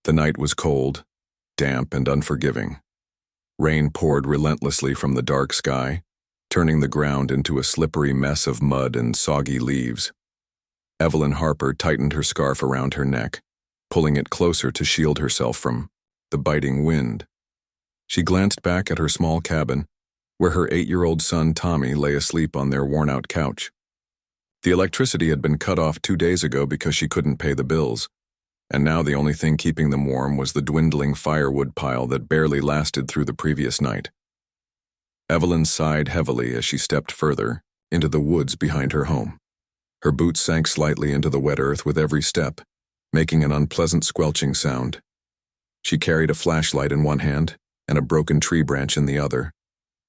The night was cold, damp, and unforgiving. Rain poured relentlessly from the dark sky, turning the ground into a slippery mess of mud and soggy leaves. Evelyn Harper tightened her scarf around her neck, pulling it closer to shield herself from the biting wind. She glanced back at her small cabin, where her 8-year-old son Tommy lay asleep on their worn-out couch. The electricity had been cut off 2 days ago because she couldn't pay the bills, and now the only thing keeping them warm was the dwindling firewood pile that barely lasted through the previous night. Evelyn sighed heavily as she stepped further into the woods behind her home. Her boots sank slightly into the wet earth with every step, making an unpleasant squelching sound. She carried a flashlight in one hand and a broken tree branch in the other,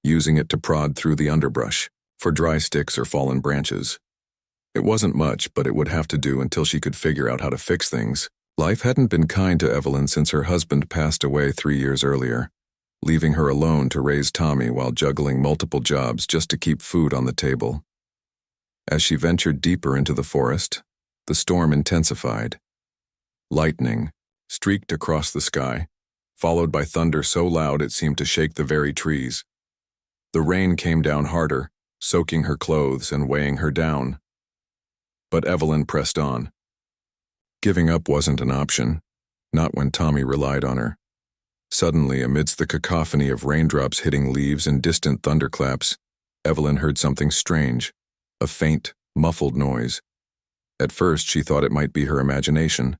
using it to prod through the underbrush for dry sticks or fallen branches. It wasn't much, but it would have to do until she could figure out how to fix things. Life hadn't been kind to Evelyn since her husband passed away 3 years earlier, leaving her alone to raise Tommy while juggling multiple jobs just to keep food on the table. As she ventured deeper into the forest, the storm intensified. Lightning streaked across the sky, followed by thunder so loud it seemed to shake the very trees. The rain came down harder, soaking her clothes and weighing her down. But Evelyn pressed on. Giving up wasn't an option, not when Tommy relied on her. Suddenly, amidst the cacophony of raindrops hitting leaves and distant thunderclaps, Evelyn heard something strange, a faint, muffled noise. At first, she thought it might be her imagination,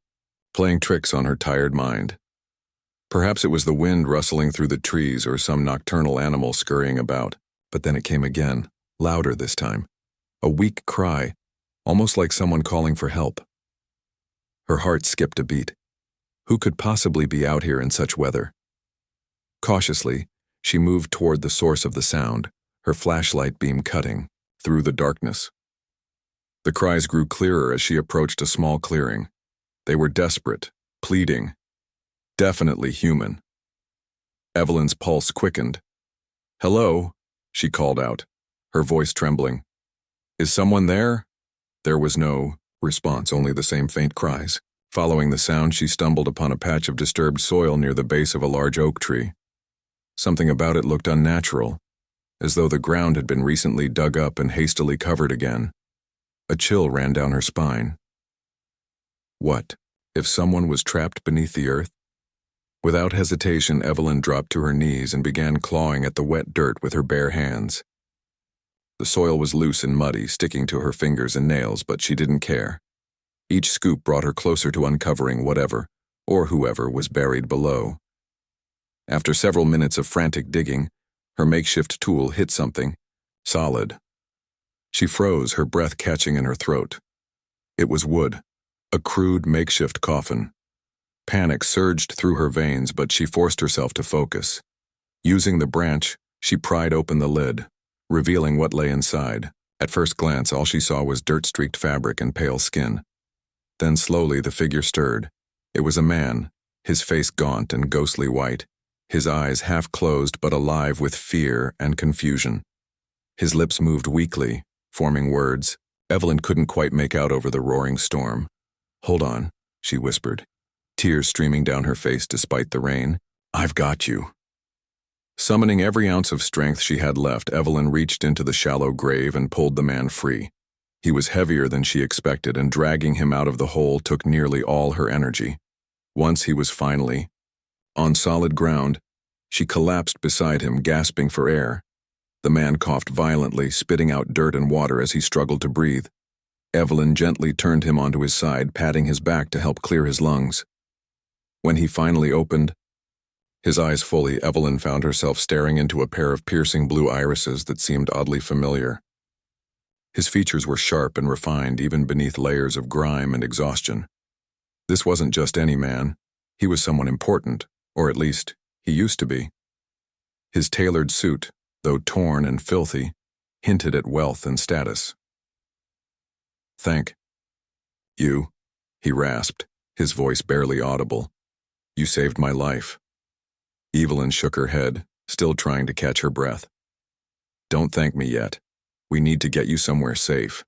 playing tricks on her tired mind. Perhaps it was the wind rustling through the trees or some nocturnal animal scurrying about, but then it came again, louder this time. A weak cry, almost like someone calling for help. Her heart skipped a beat. Who could possibly be out here in such weather? Cautiously, she moved toward the source of the sound, her flashlight beam cutting through the darkness. The cries grew clearer as she approached a small clearing. They were desperate, pleading, definitely human. Evelyn's pulse quickened. "Hello," she called out, her voice trembling. "Is someone there?" There was no response, only the same faint cries. Following the sound, she stumbled upon a patch of disturbed soil near the base of a large oak tree. Something about it looked unnatural, as though the ground had been recently dug up and hastily covered again. A chill ran down her spine. What if someone was trapped beneath the earth? Without hesitation, Evelyn dropped to her knees and began clawing at the wet dirt with her bare hands. The soil was loose and muddy, sticking to her fingers and nails, but she didn't care. Each scoop brought her closer to uncovering whatever, or whoever, was buried below. After several minutes of frantic digging, her makeshift tool hit something solid. She froze, her breath catching in her throat. It was wood, a crude makeshift coffin. Panic surged through her veins, but she forced herself to focus. Using the branch, she pried open the lid, revealing what lay inside. At first glance, all she saw was dirt-streaked fabric and pale skin. Then slowly the figure stirred. It was a man, his face gaunt and ghostly white, his eyes half closed but alive with fear and confusion. His lips moved weakly, forming words Evelyn couldn't quite make out over the roaring storm. "Hold on," she whispered, tears streaming down her face despite the rain. "I've got you." Summoning every ounce of strength she had left, Evelyn reached into the shallow grave and pulled the man free. He was heavier than she expected, and dragging him out of the hole took nearly all her energy. Once he was finally on solid ground, she collapsed beside him, gasping for air. The man coughed violently, spitting out dirt and water as he struggled to breathe. Evelyn gently turned him onto his side, patting his back to help clear his lungs. When he finally opened his eyes fully, Evelyn found herself staring into a pair of piercing blue irises that seemed oddly familiar. His features were sharp and refined, even beneath layers of grime and exhaustion. This wasn't just any man. He was someone important, or at least, he used to be. His tailored suit, though torn and filthy, hinted at wealth and status. "Thank you," he rasped, his voice barely audible. "You saved my life." Evelyn shook her head, still trying to catch her breath. "Don't thank me yet. We need to get you somewhere safe."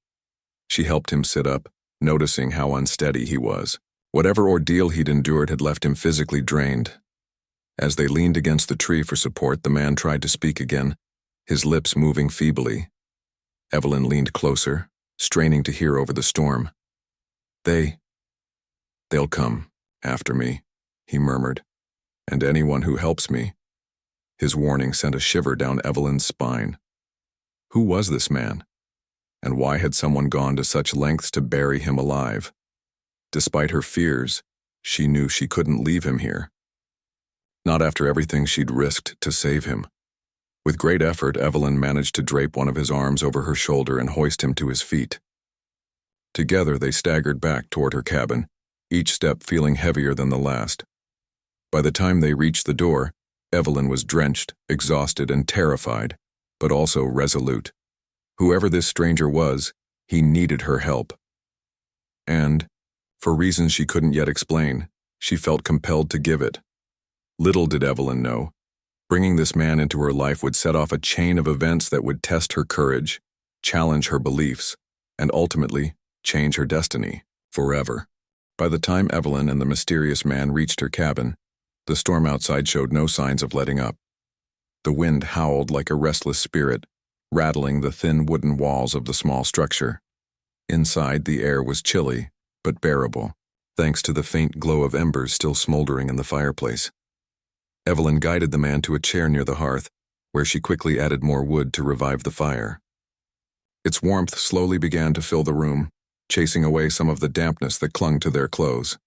She helped him sit up, noticing how unsteady he was. Whatever ordeal he'd endured had left him physically drained. As they leaned against the tree for support, the man tried to speak again, his lips moving feebly. Evelyn leaned closer, straining to hear over the storm. They'll come, after me, he murmured. And anyone who helps me. His warning sent a shiver down Evelyn's spine. Who was this man? And why had someone gone to such lengths to bury him alive? Despite her fears, she knew she couldn't leave him here. Not after everything she'd risked to save him. With great effort, Evelyn managed to drape one of his arms over her shoulder and hoist him to his feet. Together they staggered back toward her cabin, each step feeling heavier than the last. By the time they reached the door, Evelyn was drenched, exhausted, and terrified, but also resolute. Whoever this stranger was, he needed her help. And, for reasons she couldn't yet explain, she felt compelled to give it. Little did Evelyn know, bringing this man into her life would set off a chain of events that would test her courage, challenge her beliefs, and ultimately change her destiny forever. By the time Evelyn and the mysterious man reached her cabin, the storm outside showed no signs of letting up. The wind howled like a restless spirit, rattling the thin wooden walls of the small structure. Inside, the air was chilly, but bearable, thanks to the faint glow of embers still smoldering in the fireplace. Evelyn guided the man to a chair near the hearth, where she quickly added more wood to revive the fire. Its warmth slowly began to fill the room, chasing away some of the dampness that clung to their clothes.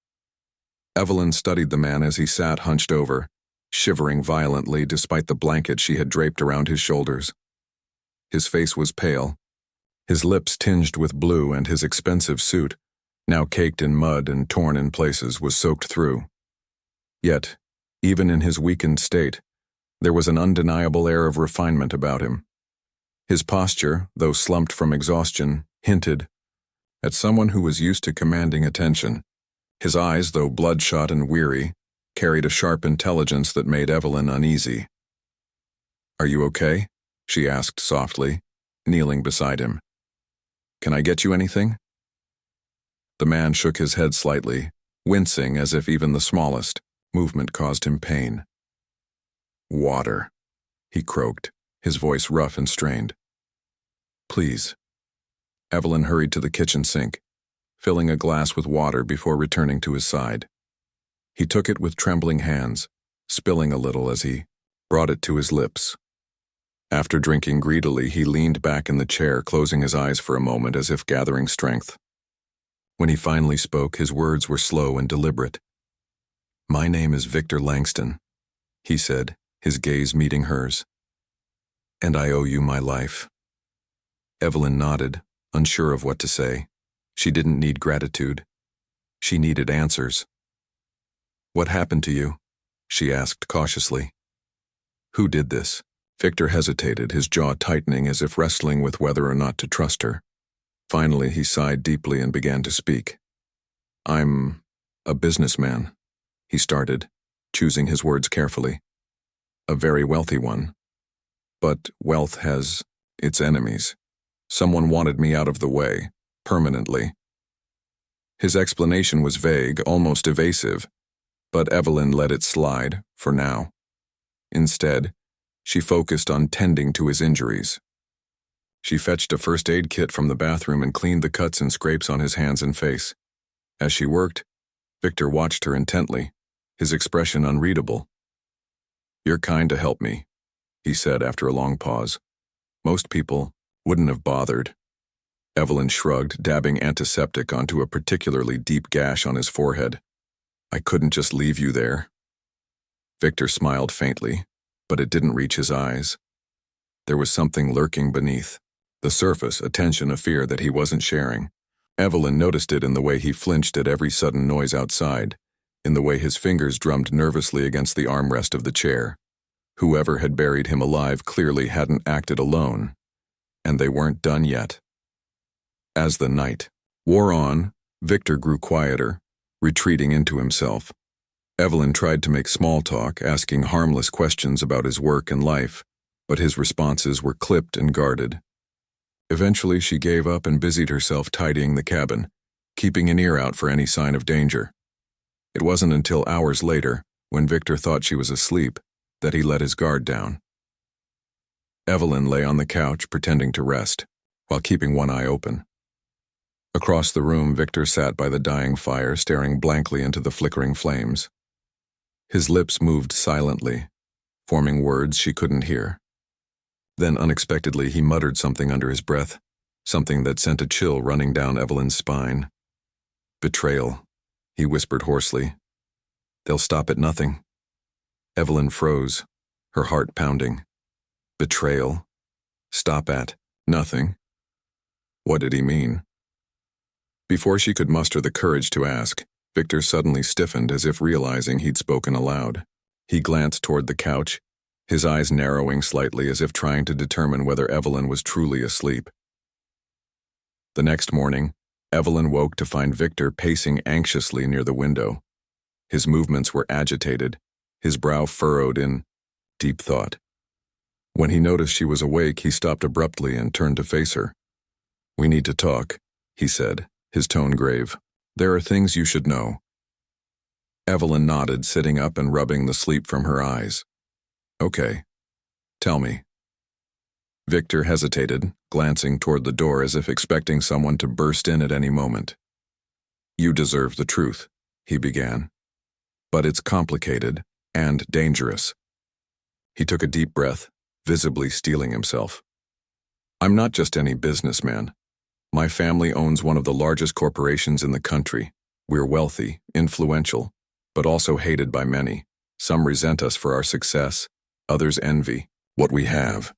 Evelyn studied the man as he sat hunched over, shivering violently despite the blanket she had draped around his shoulders. His face was pale, his lips tinged with blue, and his expensive suit, now caked in mud and torn in places, was soaked through. Yet, even in his weakened state, there was an undeniable air of refinement about him. His posture, though slumped from exhaustion, hinted at someone who was used to commanding attention. His eyes, though bloodshot and weary, carried a sharp intelligence that made Evelyn uneasy. "Are you okay?" she asked softly, kneeling beside him. "Can I get you anything?" The man shook his head slightly, wincing as if even the smallest movement caused him pain. "Water," he croaked, his voice rough and strained. "Please." Evelyn hurried to the kitchen sink, filling a glass with water before returning to his side. He took it with trembling hands, spilling a little as he brought it to his lips. After drinking greedily, he leaned back in the chair, closing his eyes for a moment as if gathering strength. When he finally spoke, his words were slow and deliberate. "My name is Victor Langston," he said, his gaze meeting hers. "And I owe you my life." Evelyn nodded, unsure of what to say. She didn't need gratitude. She needed answers. "What happened to you?" she asked cautiously. "Who did this?" Victor hesitated, his jaw tightening as if wrestling with whether or not to trust her. Finally, he sighed deeply and began to speak. "I'm a businessman," he started, choosing his words carefully. "A very wealthy one. But wealth has its enemies. Someone wanted me out of the way, permanently." His explanation was vague, almost evasive, but Evelyn let it slide, for now. Instead, she focused on tending to his injuries. She fetched a first aid kit from the bathroom and cleaned the cuts and scrapes on his hands and face. As she worked, Victor watched her intently, his expression unreadable. "You're kind to help me," he said after a long pause. "Most people wouldn't have bothered." Evelyn shrugged, dabbing antiseptic onto a particularly deep gash on his forehead. "I couldn't just leave you there." Victor smiled faintly, but it didn't reach his eyes. There was something lurking beneath. The surface, a tension of fear that he wasn't sharing. Evelyn noticed it in the way he flinched at every sudden noise outside, in the way his fingers drummed nervously against the armrest of the chair. Whoever had buried him alive clearly hadn't acted alone, and they weren't done yet. As the night wore on, Victor grew quieter, retreating into himself. Evelyn tried to make small talk, asking harmless questions about his work and life, but his responses were clipped and guarded. Eventually, she gave up and busied herself tidying the cabin, keeping an ear out for any sign of danger. It wasn't until hours later, when Victor thought she was asleep, that he let his guard down. Evelyn lay on the couch pretending to rest, while keeping one eye open. Across the room, Victor sat by the dying fire, staring blankly into the flickering flames. His lips moved silently, forming words she couldn't hear. Then unexpectedly he muttered something under his breath, something that sent a chill running down Evelyn's spine. "Betrayal," he whispered hoarsely. "They'll stop at nothing." Evelyn froze, her heart pounding. Betrayal? Stop at nothing? What did he mean? Before she could muster the courage to ask, Victor suddenly stiffened as if realizing he'd spoken aloud. He glanced toward the couch, his eyes narrowing slightly as if trying to determine whether Evelyn was truly asleep. The next morning, Evelyn woke to find Victor pacing anxiously near the window. His movements were agitated, his brow furrowed in deep thought. When he noticed she was awake, he stopped abruptly and turned to face her. "We need to talk," he said, his tone grave. "There are things you should know." Evelyn nodded, sitting up and rubbing the sleep from her eyes. "Okay. Tell me." Victor hesitated, glancing toward the door as if expecting someone to burst in at any moment. "You deserve the truth," he began. "But it's complicated and dangerous." He took a deep breath, visibly steeling himself. "I'm not just any businessman. My family owns one of the largest corporations in the country. We're wealthy, influential, but also hated by many. Some resent us for our success, others envy what we have.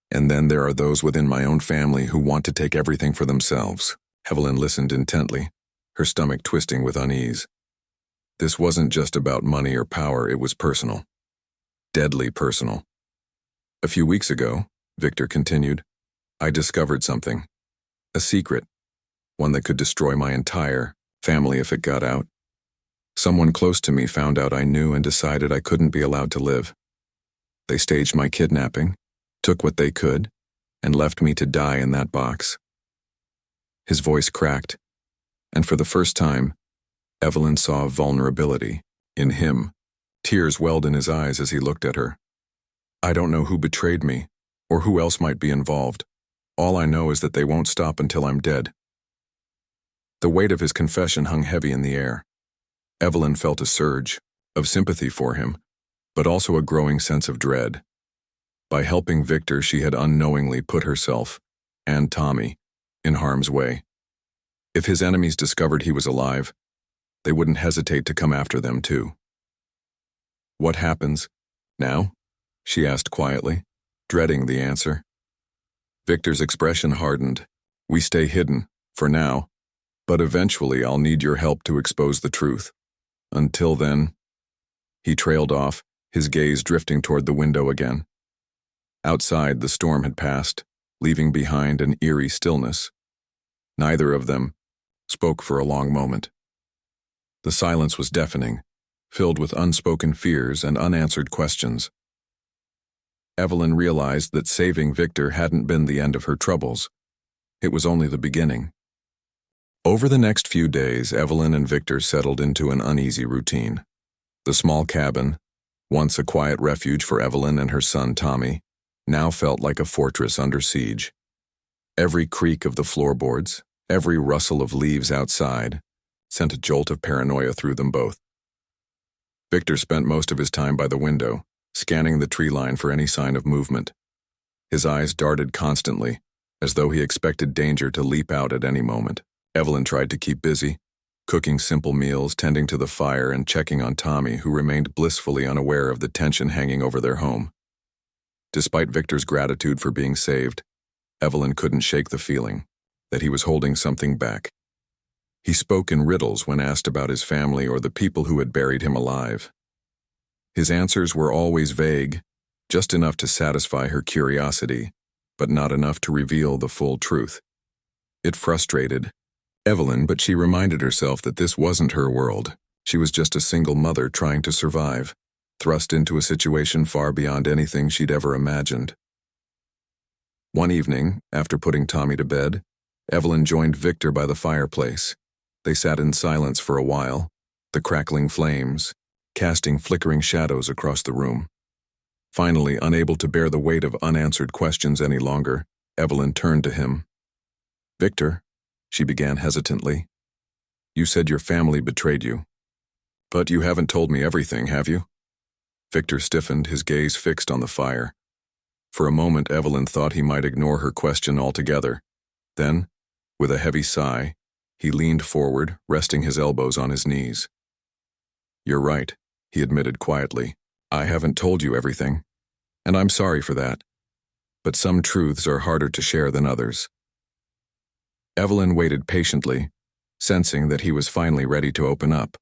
And then there are those within my own family who want to take everything for themselves." Evelyn listened intently, her stomach twisting with unease. This wasn't just about money or power, it was personal. Deadly personal. "A few weeks ago," Victor continued, "I discovered something. A secret. One that could destroy my entire family if it got out. Someone close to me found out I knew and decided I couldn't be allowed to live. They staged my kidnapping, took what they could, and left me to die in that box." His voice cracked, and for the first time, Evelyn saw vulnerability in him. Tears welled in his eyes as he looked at her. "I don't know who betrayed me, or who else might be involved. All I know is that they won't stop until I'm dead." The weight of his confession hung heavy in the air. Evelyn felt a surge of sympathy for him, but also a growing sense of dread. By helping Victor, she had unknowingly put herself, and Tommy, in harm's way. If his enemies discovered he was alive, they wouldn't hesitate to come after them too. "What happens now?" she asked quietly, dreading the answer. Victor's expression hardened. "We stay hidden, for now, but eventually I'll need your help to expose the truth. Until then..." He trailed off, his gaze drifting toward the window again. Outside, the storm had passed, leaving behind an eerie stillness. Neither of them spoke for a long moment. The silence was deafening, filled with unspoken fears and unanswered questions. Evelyn realized that saving Victor hadn't been the end of her troubles. It was only the beginning. Over the next few days, Evelyn and Victor settled into an uneasy routine. The small cabin, once a quiet refuge for Evelyn and her son Tommy, now felt like a fortress under siege. Every creak of the floorboards, every rustle of leaves outside, sent a jolt of paranoia through them both. Victor spent most of his time by the window, scanning the tree line for any sign of movement. His eyes darted constantly, as though he expected danger to leap out at any moment. Evelyn tried to keep busy, cooking simple meals, tending to the fire, and checking on Tommy, who remained blissfully unaware of the tension hanging over their home. Despite Victor's gratitude for being saved, Evelyn couldn't shake the feeling that he was holding something back. He spoke in riddles when asked about his family or the people who had buried him alive. His answers were always vague, just enough to satisfy her curiosity, but not enough to reveal the full truth. It frustrated Evelyn, but she reminded herself that this wasn't her world. She was just a single mother trying to survive, thrust into a situation far beyond anything she'd ever imagined. One evening, after putting Tommy to bed, Evelyn joined Victor by the fireplace. They sat in silence for a while, the crackling flames, casting flickering shadows across the room. Finally, unable to bear the weight of unanswered questions any longer, Evelyn turned to him. "Victor," she began hesitantly, "you said your family betrayed you. But you haven't told me everything, have you?" Victor stiffened, his gaze fixed on the fire. For a moment, Evelyn thought he might ignore her question altogether. Then, with a heavy sigh, he leaned forward, resting his elbows on his knees. "You're right," he admitted quietly. "I haven't told you everything, and I'm sorry for that. But some truths are harder to share than others." Evelyn waited patiently, sensing that he was finally ready to open up.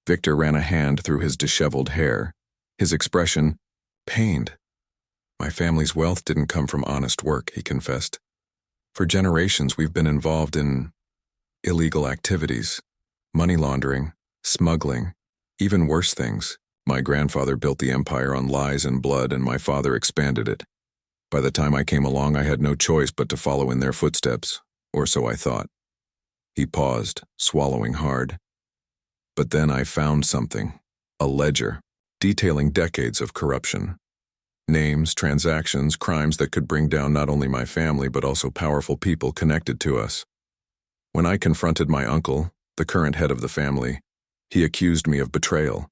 Victor ran a hand through his disheveled hair, his expression pained. "My family's wealth didn't come from honest work," he confessed. "For generations we've been involved in illegal activities, money laundering, smuggling, even worse things. My grandfather built the empire on lies and blood, and my father expanded it. By the time I came along, I had no choice but to follow in their footsteps, or so I thought." He paused, swallowing hard. "But then I found something, a ledger, detailing decades of corruption. Names, transactions, crimes that could bring down not only my family but also powerful people connected to us. When I confronted my uncle, the current head of the family, he accused me of betrayal.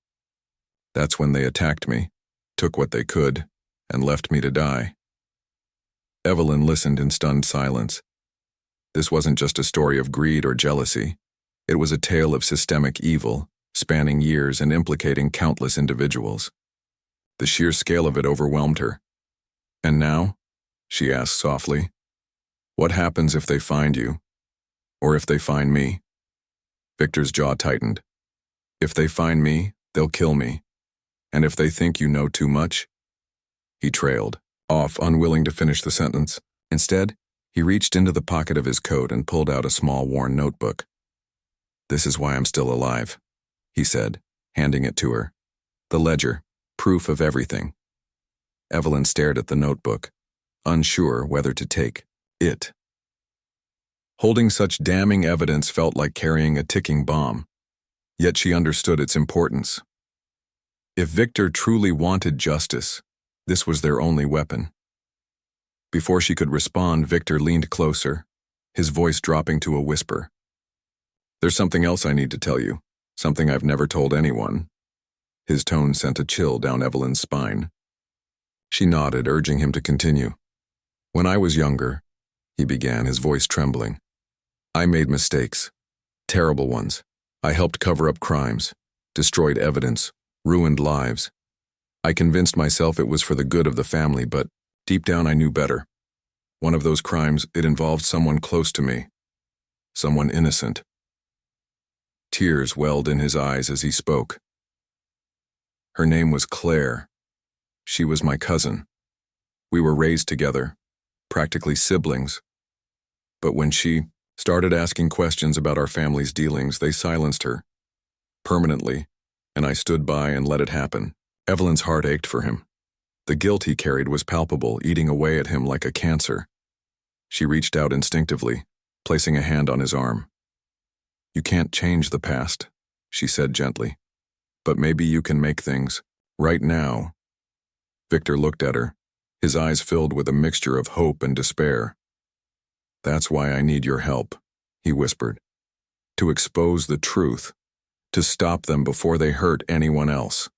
That's when they attacked me, took what they could, and left me to die." Evelyn listened in stunned silence. This wasn't just a story of greed or jealousy. It was a tale of systemic evil, spanning years and implicating countless individuals. The sheer scale of it overwhelmed her. "And now?" she asked softly. "What happens if they find you? Or if they find me?" Victor's jaw tightened. "If they find me, they'll kill me. And if they think you know too much?" He trailed off, unwilling to finish the sentence. Instead, he reached into the pocket of his coat and pulled out a small worn notebook. "This is why I'm still alive," he said, handing it to her. "The ledger, proof of everything." Evelyn stared at the notebook, unsure whether to take it. Holding such damning evidence felt like carrying a ticking bomb, yet she understood its importance. If Victor truly wanted justice, this was their only weapon. Before she could respond, Victor leaned closer, his voice dropping to a whisper. "There's something else I need to tell you, something I've never told anyone." His tone sent a chill down Evelyn's spine. She nodded, urging him to continue. "When I was younger," he began, his voice trembling, "I made mistakes, terrible ones. I helped cover up crimes, destroyed evidence, ruined lives. I convinced myself it was for the good of the family, but deep down I knew better. One of those crimes, it involved someone close to me, someone innocent." Tears welled in his eyes as he spoke. "Her name was Claire. She was my cousin. We were raised together, practically siblings. But when she started asking questions about our family's dealings, they silenced her, permanently, and I stood by and let it happen." Evelyn's heart ached for him. The guilt he carried was palpable, eating away at him like a cancer. She reached out instinctively, placing a hand on his arm. "You can't change the past," she said gently. "But maybe you can make things right now." Victor looked at her, his eyes filled with a mixture of hope and despair. "That's why I need your help," he whispered. "To expose the truth, to stop them before they hurt anyone else."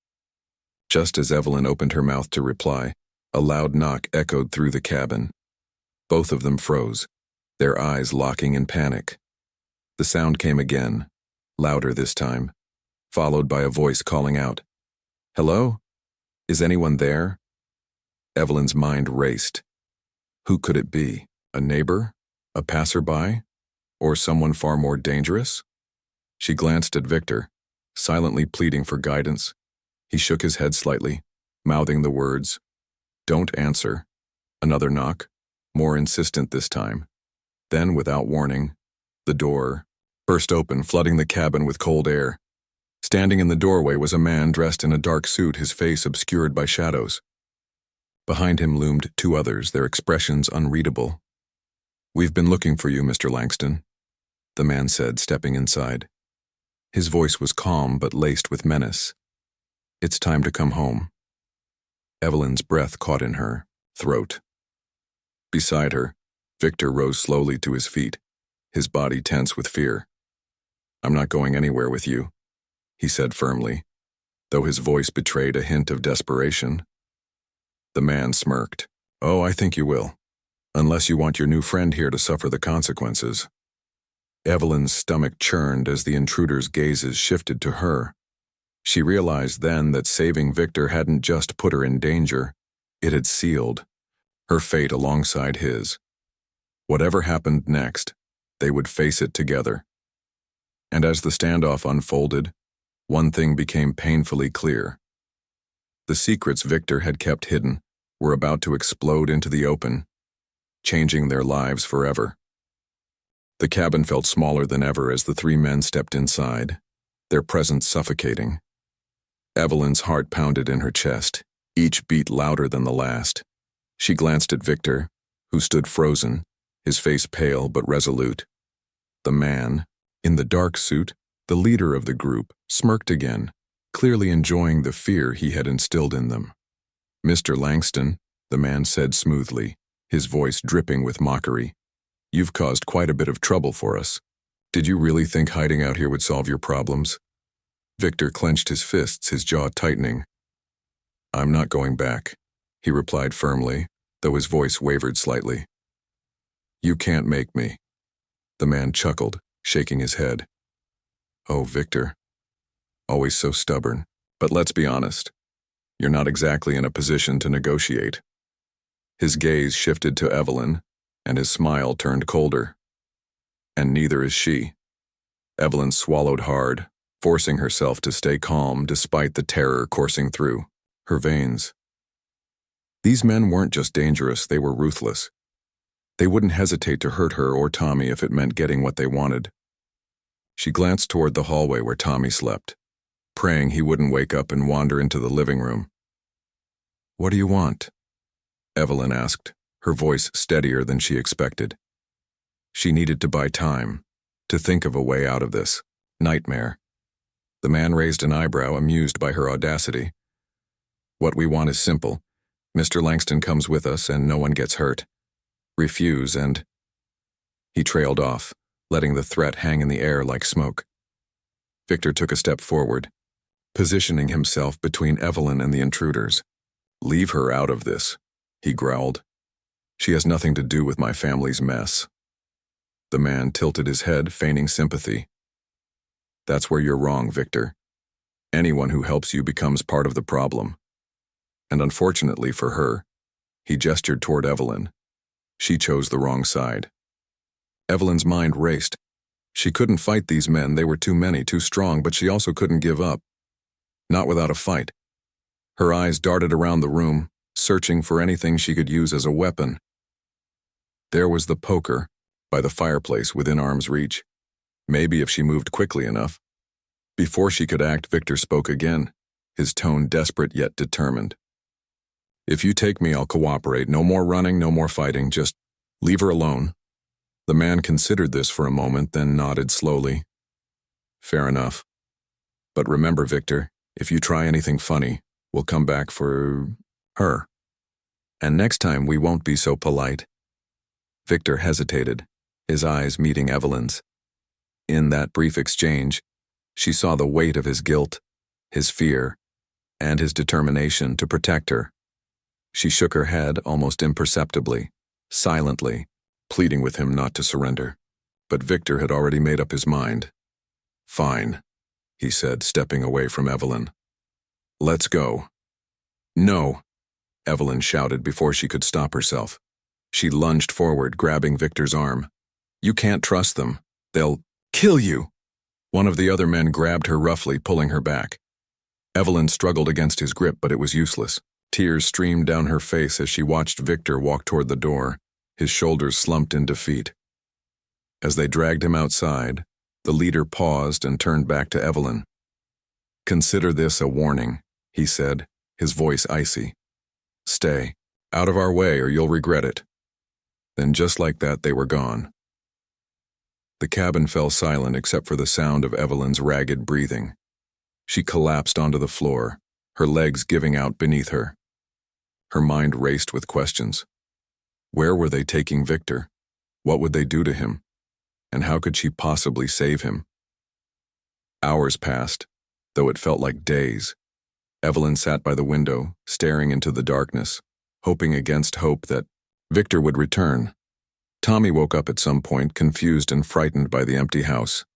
Just as Evelyn opened her mouth to reply, a loud knock echoed through the cabin. Both of them froze, their eyes locking in panic. The sound came again, louder this time, followed by a voice calling out, "Hello? Is anyone there?" Evelyn's mind raced. Who could it be? A neighbor? A passerby? Or someone far more dangerous? She glanced at Victor, silently pleading for guidance. He shook his head slightly, mouthing the words, "Don't answer." Another knock, more insistent this time. Then, without warning, the door burst open, flooding the cabin with cold air. Standing in the doorway was a man dressed in a dark suit, his face obscured by shadows. Behind him loomed two others, their expressions unreadable. "We've been looking for you, Mr. Langston," the man said, stepping inside. His voice was calm but laced with menace. "It's time to come home." Evelyn's breath caught in her throat. Beside her, Victor rose slowly to his feet, his body tense with fear. "I'm not going anywhere with you," he said firmly, though his voice betrayed a hint of desperation. The man smirked. "Oh, I think you will. Unless you want your new friend here to suffer the consequences." Evelyn's stomach churned as the intruder's gazes shifted to her. She realized then that saving Victor hadn't just put her in danger, it had sealed her fate alongside his. Whatever happened next, they would face it together. And as the standoff unfolded, one thing became painfully clear. The secrets Victor had kept hidden were about to explode into the open, changing their lives forever. The cabin felt smaller than ever as the three men stepped inside, their presence suffocating. Evelyn's heart pounded in her chest, each beat louder than the last. She glanced at Victor, who stood frozen, his face pale but resolute. The man, in the dark suit, the leader of the group, smirked again, clearly enjoying the fear he had instilled in them. "Mr. Langston," the man said smoothly, his voice dripping with mockery, "you've caused quite a bit of trouble for us. Did you really think hiding out here would solve your problems?" Victor clenched his fists, his jaw tightening. "I'm not going back," he replied firmly, though his voice wavered slightly. "You can't make me." The man chuckled, shaking his head. "Oh, Victor. Always so stubborn. But let's be honest. You're not exactly in a position to negotiate." His gaze shifted to Evelyn, and his smile turned colder. "And neither is she." Evelyn swallowed hard, forcing herself to stay calm despite the terror coursing through her veins. These men weren't just dangerous, they were ruthless. They wouldn't hesitate to hurt her or Tommy if it meant getting what they wanted. She glanced toward the hallway where Tommy slept, praying he wouldn't wake up and wander into the living room. "What do you want?" Evelyn asked, her voice steadier than she expected. She needed to buy time, to think of a way out of this nightmare. The man raised an eyebrow, amused by her audacity. "What we want is simple. Mr. Langston comes with us and no one gets hurt. Refuse and—" He trailed off, letting the threat hang in the air like smoke. Victor took a step forward, positioning himself between Evelyn and the intruders. "Leave her out of this," he growled. "She has nothing to do with my family's mess." The man tilted his head, feigning sympathy. "That's where you're wrong, Victor. Anyone who helps you becomes part of the problem. And unfortunately for her," he gestured toward Evelyn, "she chose the wrong side." Evelyn's mind raced. She couldn't fight these men, they were too many, too strong, but she also couldn't give up. Not without a fight. Her eyes darted around the room, searching for anything she could use as a weapon. There was the poker, by the fireplace within arm's reach. Maybe if she moved quickly enough. Before she could act, Victor spoke again, his tone desperate yet determined. "If you take me, I'll cooperate. No more running, no more fighting, just leave her alone." The man considered this for a moment, then nodded slowly. "Fair enough. But remember, Victor, if you try anything funny, we'll come back for her. And next time we won't be so polite." Victor hesitated, his eyes meeting Evelyn's. In that brief exchange, she saw the weight of his guilt, his fear, and his determination to protect her. She shook her head almost imperceptibly, silently, pleading with him not to surrender. But Victor had already made up his mind. "Fine," he said, stepping away from Evelyn. "Let's go." "No," Evelyn shouted before she could stop herself. She lunged forward, grabbing Victor's arm. "You can't trust them. They'll kill you." One of the other men grabbed her roughly, pulling her back. Evelyn struggled against his grip, but it was useless. Tears streamed down her face as she watched Victor walk toward the door, his shoulders slumped in defeat. As they dragged him outside, the leader paused and turned back to Evelyn. "Consider this a warning," he said, his voice icy. "Stay out of our way or you'll regret it." Then just like that, they were gone. The cabin fell silent except for the sound of Evelyn's ragged breathing. She collapsed onto the floor, her legs giving out beneath her. Her mind raced with questions. Where were they taking Victor? What would they do to him? And how could she possibly save him? Hours passed, though it felt like days. Evelyn sat by the window, staring into the darkness, hoping against hope that Victor would return. Tommy woke up at some point, confused and frightened by the empty house.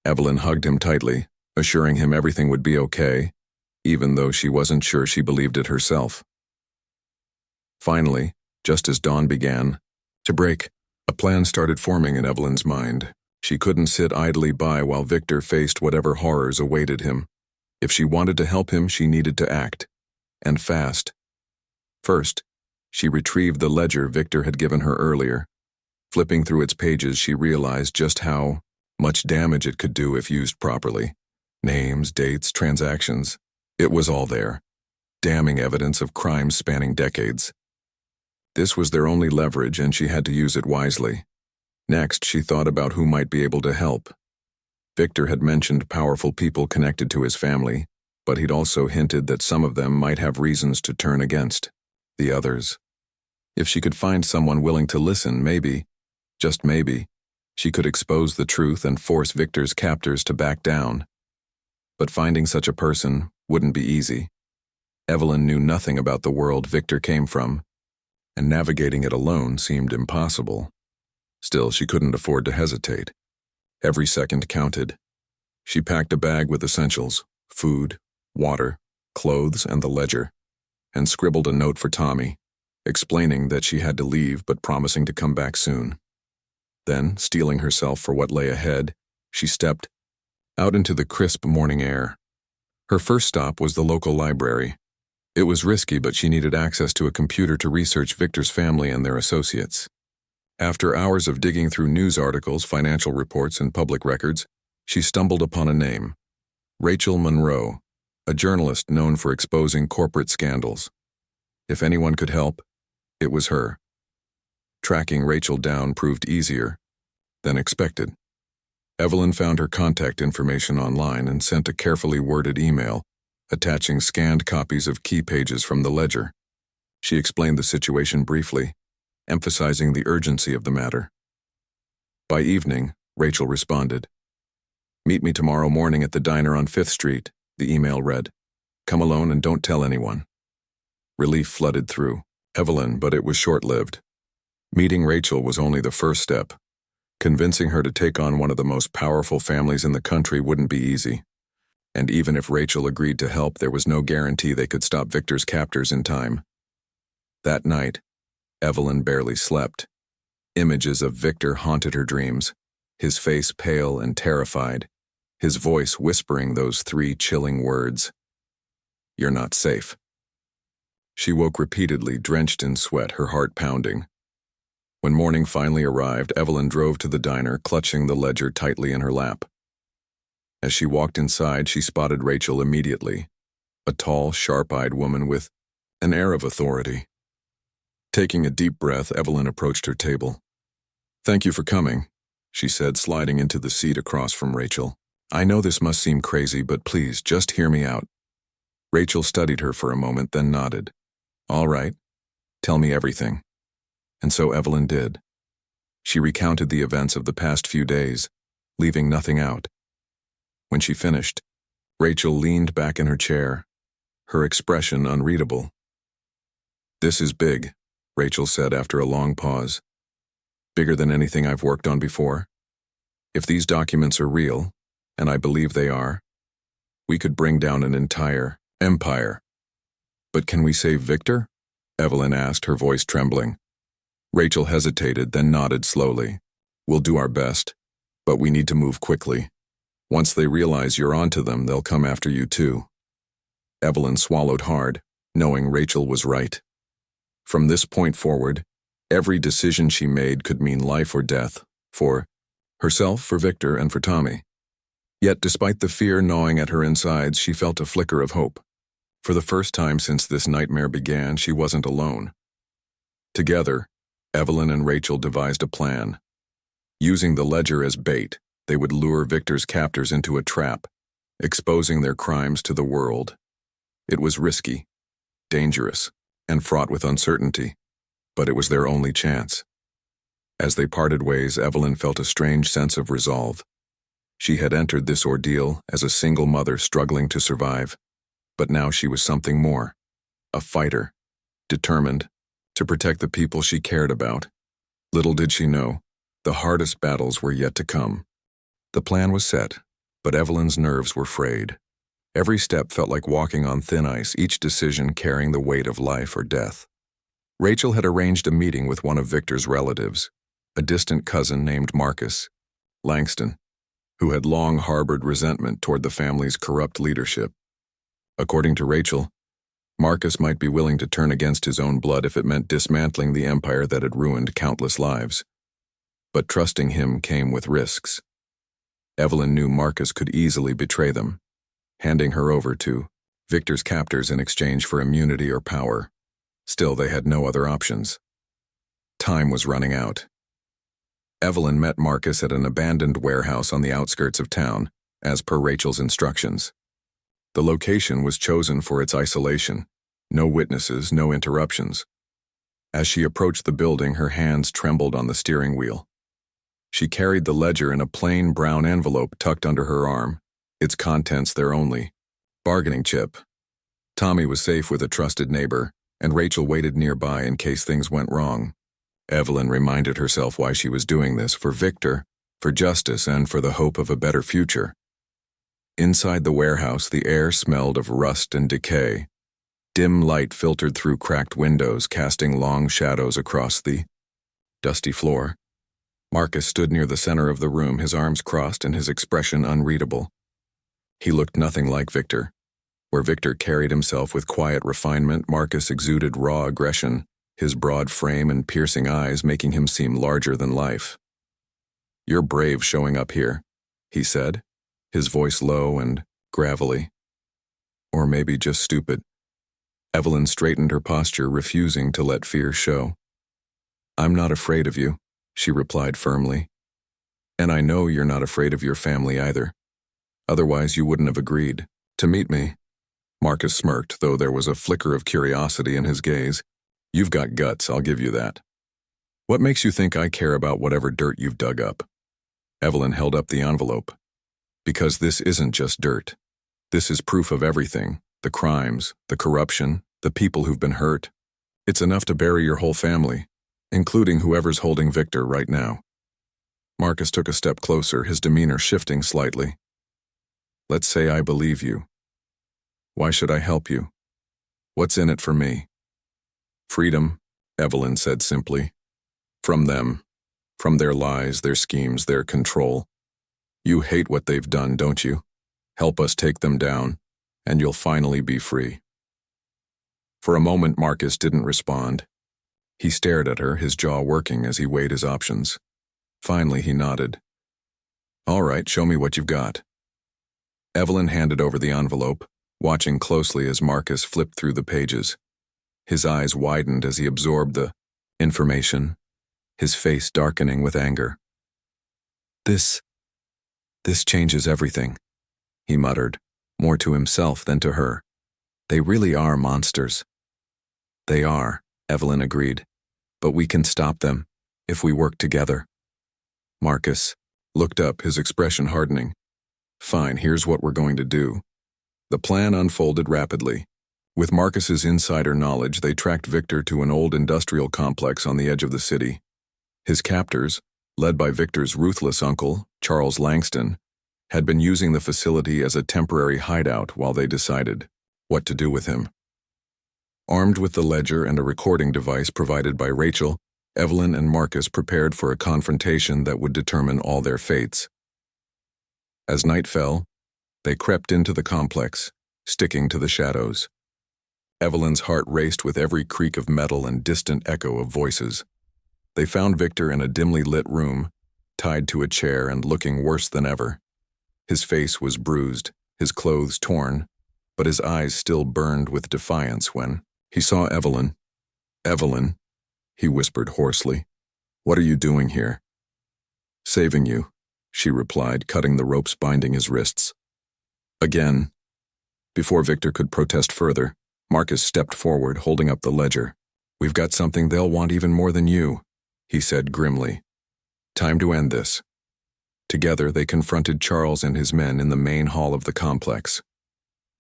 Evelyn hugged him tightly, assuring him everything would be okay, even though she wasn't sure she believed it herself. Finally, just as dawn began to break, a plan started forming in Evelyn's mind. She couldn't sit idly by while Victor faced whatever horrors awaited him. If she wanted to help him, she needed to act, and fast. First, she retrieved the ledger Victor had given her earlier. Flipping through its pages, she realized just how much damage it could do if used properly. Names, dates, transactions. It was all there. Damning evidence of crimes spanning decades. This was their only leverage, and she had to use it wisely. Next, she thought about who might be able to help. Victor had mentioned powerful people connected to his family, but he'd also hinted that some of them might have reasons to turn against the others. If she could find someone willing to listen, maybe, just maybe, she could expose the truth and force Victor's captors to back down. But finding such a person wouldn't be easy. Evelyn knew nothing about the world Victor came from, and navigating it alone seemed impossible. Still, she couldn't afford to hesitate. Every second counted. She packed a bag with essentials, food, water, clothes, and the ledger, and scribbled a note for Tommy, explaining that she had to leave but promising to come back soon. Then, steeling herself for what lay ahead, she stepped out into the crisp morning air. Her first stop was the local library. It was risky, but she needed access to a computer to research Victor's family and their associates. After hours of digging through news articles, financial reports, and public records, she stumbled upon a name: Rachel Monroe, a journalist known for exposing corporate scandals. If anyone could help, it was her. Tracking Rachel down proved easier than expected. Evelyn found her contact information online and sent a carefully worded email, attaching scanned copies of key pages from the ledger. She explained the situation briefly, emphasizing the urgency of the matter. By evening, Rachel responded. "Meet me tomorrow morning at the diner on 5th Street, the email read. "Come alone and don't tell anyone." Relief flooded through Evelyn, but it was short-lived. Meeting Rachel was only the first step. Convincing her to take on one of the most powerful families in the country wouldn't be easy. And even if Rachel agreed to help, there was no guarantee they could stop Victor's captors in time. That night, Evelyn barely slept. Images of Victor haunted her dreams, his face pale and terrified, his voice whispering those 3 chilling words: "You're not safe." She woke repeatedly, drenched in sweat, her heart pounding. When morning finally arrived, Evelyn drove to the diner, clutching the ledger tightly in her lap. As she walked inside, she spotted Rachel immediately, a tall, sharp-eyed woman with an air of authority. Taking a deep breath, Evelyn approached her table. "Thank you for coming," she said, sliding into the seat across from Rachel. "I know this must seem crazy, but please, just hear me out." Rachel studied her for a moment, then nodded. "All right, tell me everything." And so Evelyn did. She recounted the events of the past few days, leaving nothing out. When she finished, Rachel leaned back in her chair, her expression unreadable. "This is big," Rachel said after a long pause. "Bigger than anything I've worked on before. If these documents are real, and I believe they are, we could bring down an entire empire." "But can we save Victor?" Evelyn asked, her voice trembling. Rachel hesitated, then nodded slowly. "We'll do our best, but we need to move quickly. Once they realize you're onto them, they'll come after you too." Evelyn swallowed hard, knowing Rachel was right. From this point forward, every decision she made could mean life or death, for herself, for Victor, and for Tommy. Yet despite the fear gnawing at her insides, she felt a flicker of hope. For the first time since this nightmare began, she wasn't alone. Together, Evelyn and Rachel devised a plan. Using the ledger as bait, they would lure Victor's captors into a trap, exposing their crimes to the world. It was risky, dangerous, and fraught with uncertainty, but it was their only chance. As they parted ways, Evelyn felt a strange sense of resolve. She had entered this ordeal as a single mother struggling to survive, but now she was something more, a fighter, determined to protect the people she cared about. Little did she know, the hardest battles were yet to come. The plan was set, but Evelyn's nerves were frayed. Every step felt like walking on thin ice, each decision carrying the weight of life or death. Rachel had arranged a meeting with one of Victor's relatives, a distant cousin named Marcus Langston, who had long harbored resentment toward the family's corrupt leadership. According to Rachel, Marcus might be willing to turn against his own blood if it meant dismantling the empire that had ruined countless lives. But trusting him came with risks. Evelyn knew Marcus could easily betray them, handing her over to Victor's captors in exchange for immunity or power. Still, they had no other options. Time was running out. Evelyn met Marcus at an abandoned warehouse on the outskirts of town, as per Rachel's instructions. The location was chosen for its isolation. No witnesses, no interruptions. As she approached the building, her hands trembled on the steering wheel. She carried the ledger in a plain brown envelope tucked under her arm, its contents their only bargaining chip. Tommy was safe with a trusted neighbor, and Rachel waited nearby in case things went wrong. Evelyn reminded herself why she was doing this: for Victor, for justice, and for the hope of a better future. Inside the warehouse, the air smelled of rust and decay. Dim light filtered through cracked windows, casting long shadows across the dusty floor. Marcus stood near the center of the room, his arms crossed and his expression unreadable. He looked nothing like Victor. Where Victor carried himself with quiet refinement, Marcus exuded raw aggression, his broad frame and piercing eyes making him seem larger than life. "You're brave showing up here," he said, his voice low and gravelly. Or maybe just stupid. Evelyn straightened her posture, refusing to let fear show. "I'm not afraid of you," she replied firmly. "And I know you're not afraid of your family either. Otherwise you wouldn't have agreed to meet me." Marcus smirked, though there was a flicker of curiosity in his gaze. "You've got guts, I'll give you that. What makes you think I care about whatever dirt you've dug up?" Evelyn held up the envelope. "Because this isn't just dirt. This is proof of everything, the crimes, the corruption, the people who've been hurt. It's enough to bury your whole family, including whoever's holding Victor right now." Marcus took a step closer, his demeanor shifting slightly. "Let's say I believe you. Why should I help you? What's in it for me?" "Freedom," Evelyn said simply. "From them, from their lies, their schemes, their control. You hate what they've done, don't you? Help us take them down, and you'll finally be free." For a moment, Marcus didn't respond. He stared at her, his jaw working as he weighed his options. Finally, he nodded. "All right, show me what you've got." Evelyn handed over the envelope, watching closely as Marcus flipped through the pages. His eyes widened as he absorbed the information, his face darkening with anger. This changes everything," he muttered, more to himself than to her. "They really are monsters." "They are," Evelyn agreed, "but we can stop them if we work together." Marcus looked up, his expression hardening. "Fine, here's what we're going to do." The plan unfolded rapidly. With Marcus's insider knowledge, they tracked Victor to an old industrial complex on the edge of the city. His captors, led by Victor's ruthless uncle, Charles Langston, had been using the facility as a temporary hideout while they decided what to do with him. Armed with the ledger and a recording device provided by Rachel, Evelyn and Marcus prepared for a confrontation that would determine all their fates. As night fell, they crept into the complex, sticking to the shadows. Evelyn's heart raced with every creak of metal and distant echo of voices. They found Victor in a dimly lit room, tied to a chair and looking worse than ever. His face was bruised, his clothes torn, but his eyes still burned with defiance when he saw Evelyn. "Evelyn," he whispered hoarsely, "what are you doing here?" Saving you, she replied, cutting the ropes binding his wrists. Again. Before Victor could protest further, Marcus stepped forward, holding up the ledger. We've got something they'll want even more than you, he said grimly. Time to end this. Together, they confronted Charles and his men in the main hall of the complex.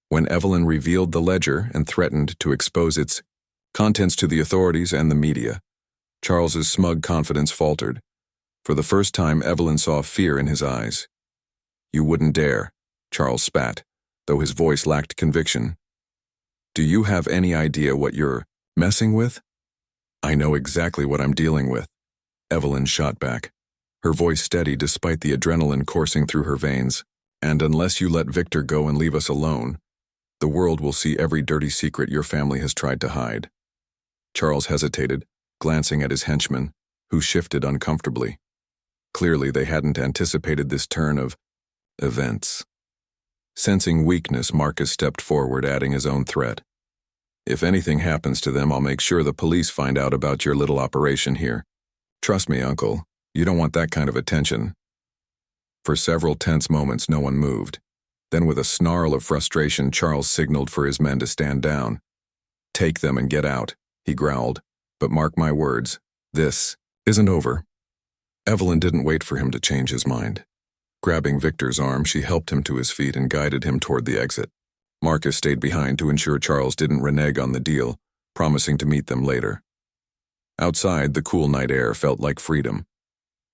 When Evelyn revealed the ledger and threatened to expose its contents to the authorities and the media, Charles's smug confidence faltered. For the first time, Evelyn saw fear in his eyes. You wouldn't dare, Charles spat, though his voice lacked conviction. Do you have any idea what you're messing with? I know exactly what I'm dealing with, Evelyn shot back, her voice steady despite the adrenaline coursing through her veins. And unless you let Victor go and leave us alone, the world will see every dirty secret your family has tried to hide. Charles hesitated, glancing at his henchmen, who shifted uncomfortably. Clearly, they hadn't anticipated this turn of events. Sensing weakness, Marcus stepped forward, adding his own threat. If anything happens to them, I'll make sure the police find out about your little operation here. Trust me, Uncle, you don't want that kind of attention. For several tense moments, no one moved. Then with a snarl of frustration, Charles signaled for his men to stand down. Take them and get out, he growled. But mark my words, this isn't over. Evelyn didn't wait for him to change his mind. Grabbing Victor's arm, she helped him to his feet and guided him toward the exit. Marcus stayed behind to ensure Charles didn't renege on the deal, promising to meet them later. Outside, the cool night air felt like freedom.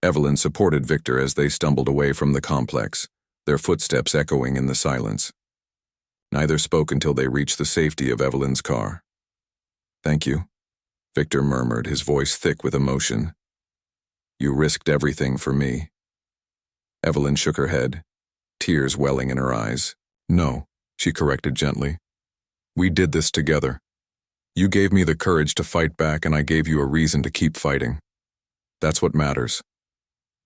Evelyn supported Victor as they stumbled away from the complex, their footsteps echoing in the silence. Neither spoke until they reached the safety of Evelyn's car. Thank you, Victor murmured, his voice thick with emotion. You risked everything for me. Evelyn shook her head, tears welling in her eyes. No, she corrected gently. We did this together. You gave me the courage to fight back, and I gave you a reason to keep fighting. That's what matters.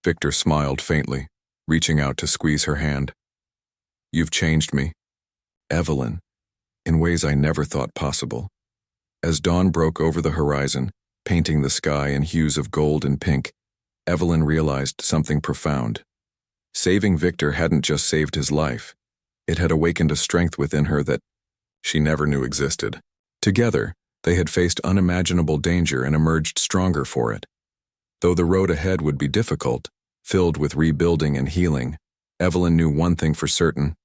Victor smiled faintly, reaching out to squeeze her hand. You've changed me, Evelyn, in ways I never thought possible. As dawn broke over the horizon, painting the sky in hues of gold and pink, Evelyn realized something profound. Saving Victor hadn't just saved his life. It had awakened a strength within her that she never knew existed. Together, they had faced unimaginable danger and emerged stronger for it. Though the road ahead would be difficult, filled with rebuilding and healing, Evelyn knew one thing for certain.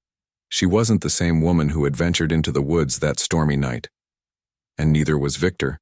She wasn't the same woman who had ventured into the woods that stormy night. And neither was Victor.